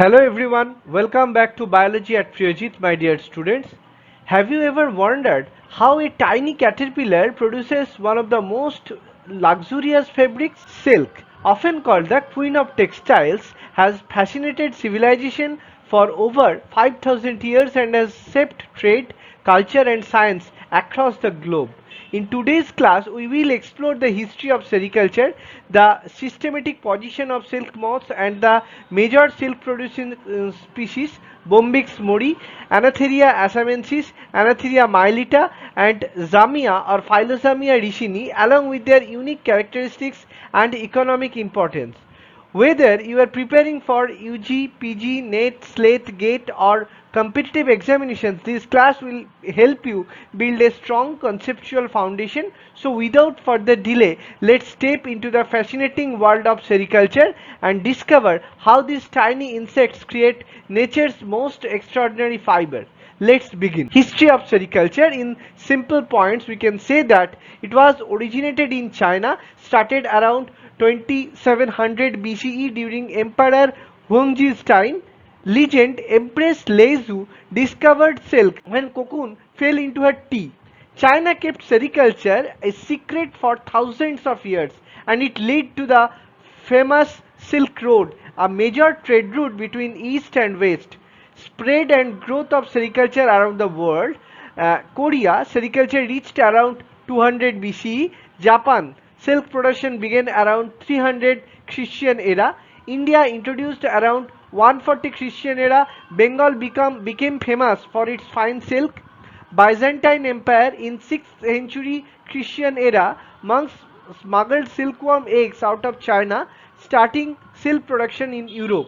Hello everyone, welcome back to Biology at Priyajit, my dear students. Have you ever wondered how a tiny caterpillar produces one of the most luxurious fabrics? Silk, often called the queen of textiles, has fascinated civilization for over 5,000 years and has shaped trade, culture and science across the globe. In today's class, we will explore the history of sericulture, the systematic position of silk moths, and the major silk producing species Bombyx mori, Antheraea asamensis, Antheraea mylitta, and Zamia or Phyllosamia ricini, along with their unique characteristics and economic importance. Whether you are preparing for UG, PG, NET, SLATE, GATE or competitive examinations, this class will help you build a strong conceptual foundation. So without further delay, let's step into the fascinating world of sericulture and discover how these tiny insects create nature's most extraordinary fiber. Let's begin. History of sericulture. In simple points, we can say that it was originated in China, started around 2700 BCE during Emperor Huangji's time. Legend: Empress Leizu discovered silk when cocoon fell into her tea. China kept sericulture a secret for thousands of years, and it led to the famous Silk Road, a major trade route between East and West. Spread and growth of sericulture around the world. Korea, sericulture reached around 200 BCE. Japan, silk production began around 300 Christian era. India introduced around 140 Christian era. Bengal became famous for its fine silk. Byzantine Empire in 6th century Christian era, monks smuggled silkworm eggs out of China, starting silk production in Europe.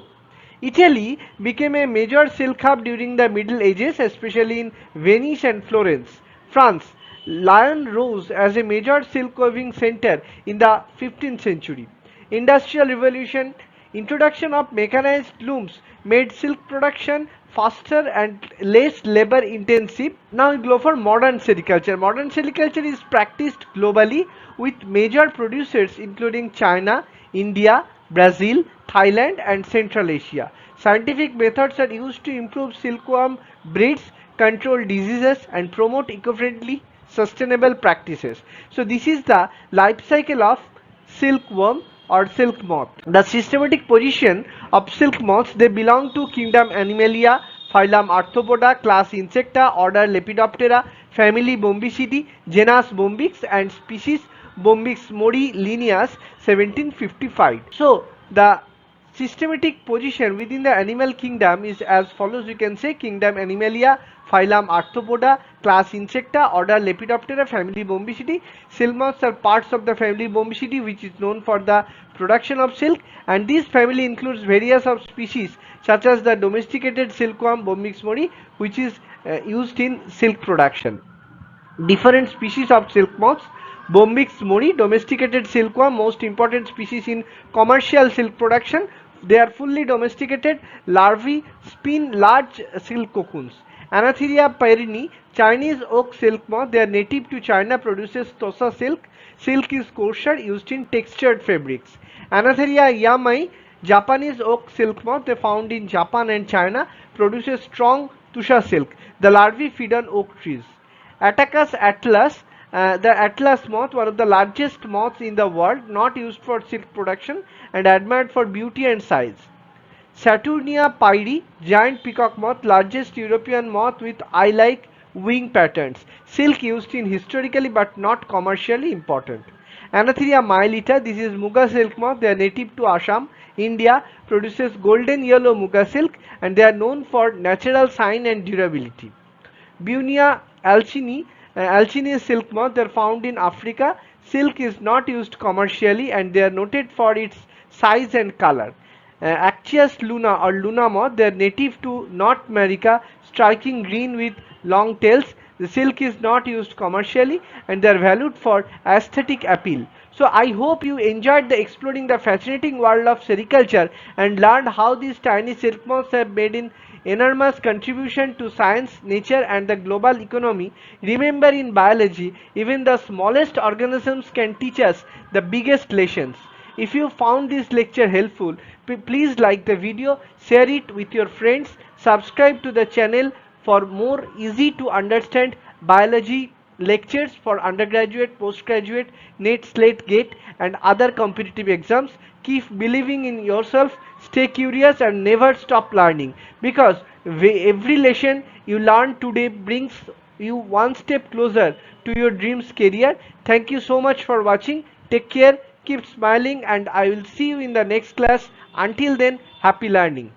Italy became a major silk hub during the Middle Ages, especially in Venice and Florence. France, Lyon rose as a major silk weaving center in the 15th century. Industrial Revolution, introduction of mechanized looms made silk production faster and less labor intensive. Now we go for modern sericulture. Modern sericulture is practiced globally with major producers including China, India, Brazil, Thailand and Central Asia. Scientific methods are used to improve silkworm breeds, control diseases and promote eco-friendly sustainable practices. So this is the life cycle of silkworm or silk moth. The systematic position of silk moths: they belong to kingdom Animalia, phylum Arthropoda, class Insecta, order Lepidoptera, family Bombycidae, genus Bombyx and species Bombyx mori, lineage 1755. So the systematic position within the animal kingdom is as follows. You can say kingdom Animalia, phylum Arthropoda, class Insecta, order Lepidoptera, family Bombycidae. Silk moths are parts of the family Bombycidae, which is known for the production of silk, and this family includes various of species such as the domesticated silkworm Bombyx mori, which is used in silk production. Different species of silk moths: Bombyx mori, domesticated silkworm, most important species in commercial silk production. They are fully domesticated. Larvae spin large silk cocoons. Antheraea pyrini, Chinese oak silk moth. They are native to China, produces tosa silk. Silk is coarser, used in textured fabrics. Antheraea yamai, Japanese oak silk moth. They found in Japan and China, produces strong tusha silk. The larvae feed on oak trees. Attacus atlas, the atlas moth, one of the largest moths in the world, not used for silk production and admired for beauty and size. Saturnia pyri, giant peacock moth, largest European moth with eye-like wing patterns. Silk used in historically but not commercially important. Antheraea mylitta, this is Muga silk moth. They are native to Assam, India, produces golden yellow Muga silk and they are known for natural shine and durability. Bunia alchini silk moth, they are found in Africa. Silk is not used commercially and they are noted for its size and color. Actias luna or luna moth, they are native to North America, striking green with long tails. The silk is not used commercially and they are valued for aesthetic appeal. So I hope you enjoyed the exploring the fascinating world of sericulture and learned how these tiny silk moths have made an enormous contribution to science, nature and the global economy. Remember, in biology, even the smallest organisms can teach us the biggest lessons. If you found this lecture helpful, please like the video, share it with your friends, subscribe to the channel for more easy to understand biology lectures for undergraduate, postgraduate, NET, SLATE, GATE and other competitive exams. Keep believing in yourself, stay curious and never stop learning, because every lesson you learn today brings you one step closer to your dreams career. Thank you so much for watching. Take care, keep smiling, and I will see you in the next class. Until then, happy learning.